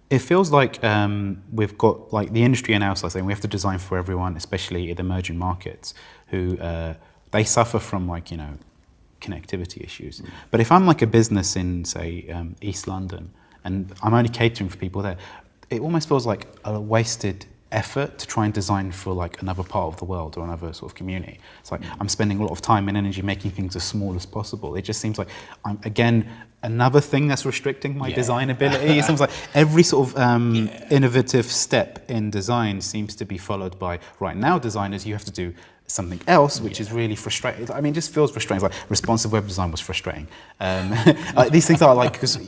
It feels like we've got like the industry announced like saying we have to design for everyone, especially in emerging markets, who they suffer from like connectivity issues. But if I'm like a business in say East London and I'm only catering for people there, it almost feels like a wasted effort to try and design for like another part of the world or another sort of community. It's like I'm spending a lot of time and energy making things as small as possible. It just seems like I'm again another thing that's restricting my design ability. It seems like every sort of innovative step in design seems to be followed by right now designers you have to do something else, which is really frustrating. I mean, it just feels frustrating. It's like responsive web design was frustrating. Like, these things are like, because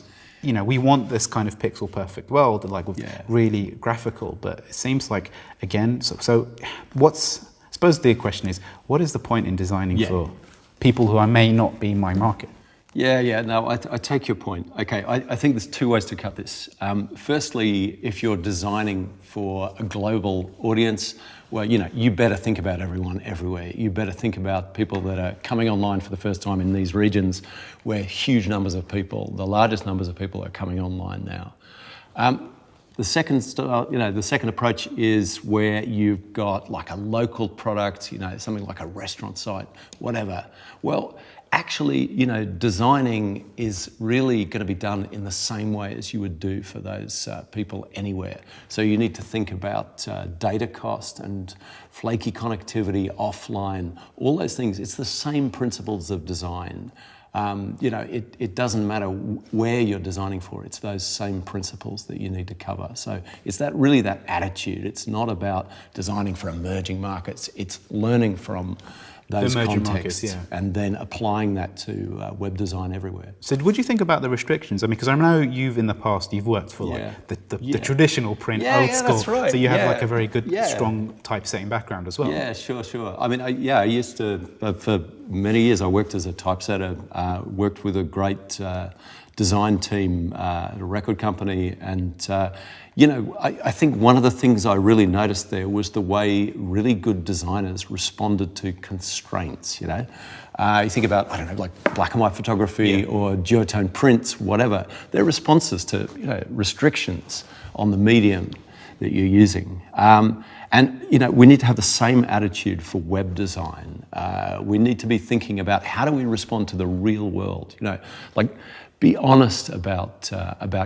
we want this kind of pixel perfect world, like with really graphical, but it seems like, again, so what's, I suppose the question is, what is the point in designing for people who may not be my market? No, I take your point. Okay, I think there's two ways to cut this. Firstly, if you're designing for a global audience, well, you better think about everyone everywhere. You better think about people that are coming online for the first time in these regions where huge numbers of people, the largest numbers of people are coming online now. The second approach is where you've got like a local product, something like a restaurant site, whatever. Well, actually, designing is really going to be done in the same way as you would do for those people anywhere. So you need to think about data cost and flaky connectivity, offline, all those things. It's the same principles of design. It doesn't matter where you're designing for. It's those same principles that you need to cover. So it's really that attitude. It's not about designing for emerging markets. It's learning from those contexts and then applying that to web design everywhere. So what do you think about the restrictions? I mean, because I know you've in the past, you've worked for like the traditional print, old school. That's right. So you have like a very good, strong typesetting background as well. Yeah, sure. I mean, I used to, for many years, I worked as a typesetter, worked with a great design team at a record company, and I think one of the things I really noticed there was the way really good designers responded to constraints. You think about, I don't know, like black and white photography or duotone prints, whatever. They're responses to restrictions on the medium that you're using. And we need to have the same attitude for web design. We need to be thinking about how do we respond to the real world. Be honest about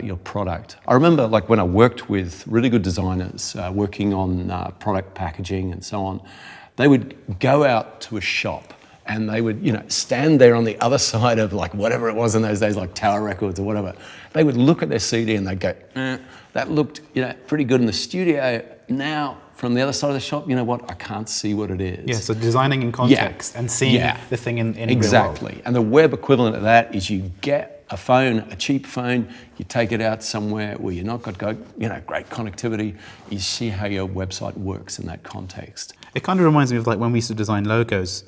your product. I remember like when I worked with really good designers working on product packaging and so on, they would go out to a shop and they would stand there on the other side of like whatever it was in those days, like Tower Records or whatever. They would look at their CD and they'd go, that looked pretty good in the studio. Now from the other side of the shop, you know what? I can't see what it is. Yeah, so designing in context and seeing the thing in real world. Exactly. And the web equivalent of that is you get a phone, a cheap phone, you take it out somewhere where you're not got great connectivity, you see how your website works in that context. It kind of reminds me of like when we used to design logos,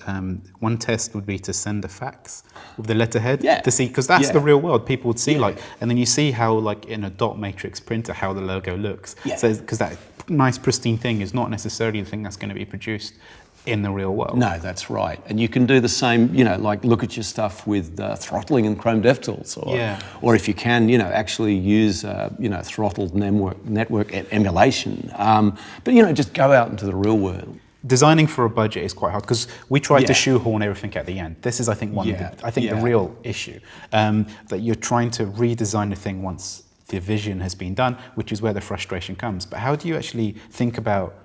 one test would be to send a fax with the letterhead to see, because that's the real world. People would see and then you see how like in a dot matrix printer, how the logo looks. So, because that nice pristine thing is not necessarily the thing that's going to be produced in the real world. No, that's right. And you can do the same, like look at your stuff with throttling and Chrome DevTools, or if you can, actually use, throttled network emulation. But just go out into the real world. Designing for a budget is quite hard because we try to shoehorn everything at the end. This is, I think, the real issue, that you're trying to redesign the thing once the vision has been done, which is where the frustration comes. But how do you actually think about?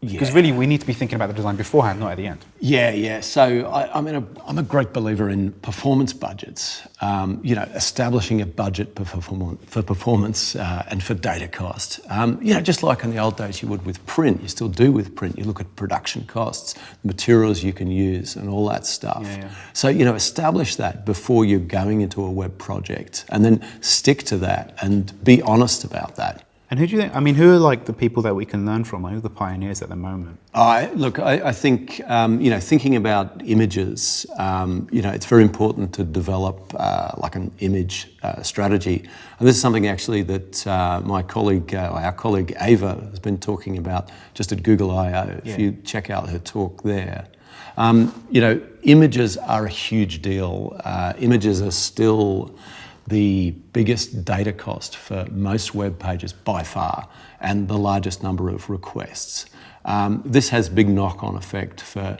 Because really, we need to be thinking about the design beforehand, not at the end. So I'm a great believer in performance budgets. Establishing a budget for performance and for data cost. Just like in the old days you would with print, you still do with print. You look at production costs, materials you can use, and all that stuff. So establish that before you're going into a web project, and then stick to that and be honest about that. And who do you think? I mean, who are like the people that we can learn from? Who are the pioneers at the moment? I think thinking about images. It's very important to develop like an image strategy. And this is something actually that our colleague Ava has been talking about just at Google I/O. If you check out her talk there, images are a huge deal. Images are still the biggest data cost for most web pages by far, and the largest number of requests. This has big knock-on effect for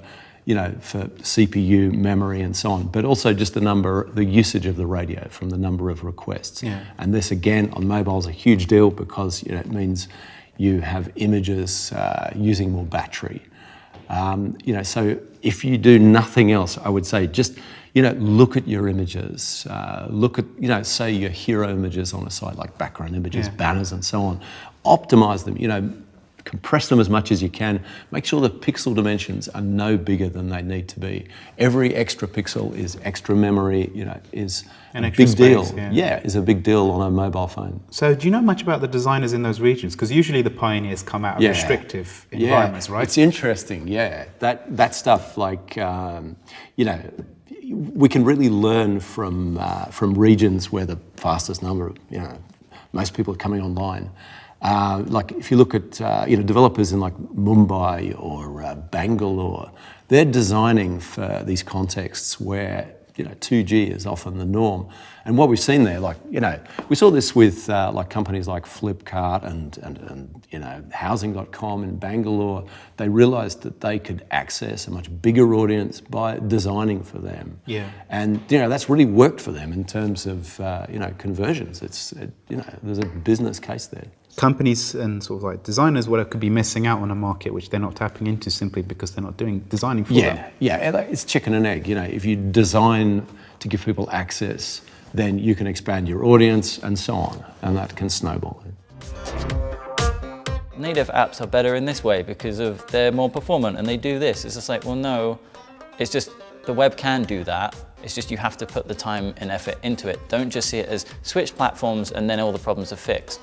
CPU, memory, and so on, but also just the usage of the radio from the number of requests. Yeah. And this, again, on mobile is a huge deal because it means you have images using more battery. So if you do nothing else, I would say just look at your images. Look at, say, your hero images on a site like background images, banners, and so on. Optimize them. Compress them as much as you can. Make sure the pixel dimensions are no bigger than they need to be. Every extra pixel is extra memory. Is An a extra big deal. space, Yeah, is a big deal on a mobile phone. So do you know much about the designers in those regions? Because usually the pioneers come out of restrictive environments, right? It's interesting. Yeah, that stuff like we can really learn from regions where the fastest number of most people are coming online. Like if you look at developers in like Mumbai or Bangalore, they're designing for these contexts where 2G is often the norm. And what we've seen there, we saw this with like companies like Flipkart and Housing.com in Bangalore. They realised that they could access a much bigger audience by designing for them. Yeah. And that's really worked for them in terms of conversions. There's a business case there. Companies and sort of like designers, could be missing out on a market which they're not tapping into simply because they're not designing for them. Yeah, it's chicken and egg. If you design to give people access, then you can expand your audience and so on, and that can snowball. Native apps are better in this way because they're more performant and they do this. It's just like, well, no, it's just the web can do that. It's just you have to put the time and effort into it. Don't just see it as switch platforms and then all the problems are fixed.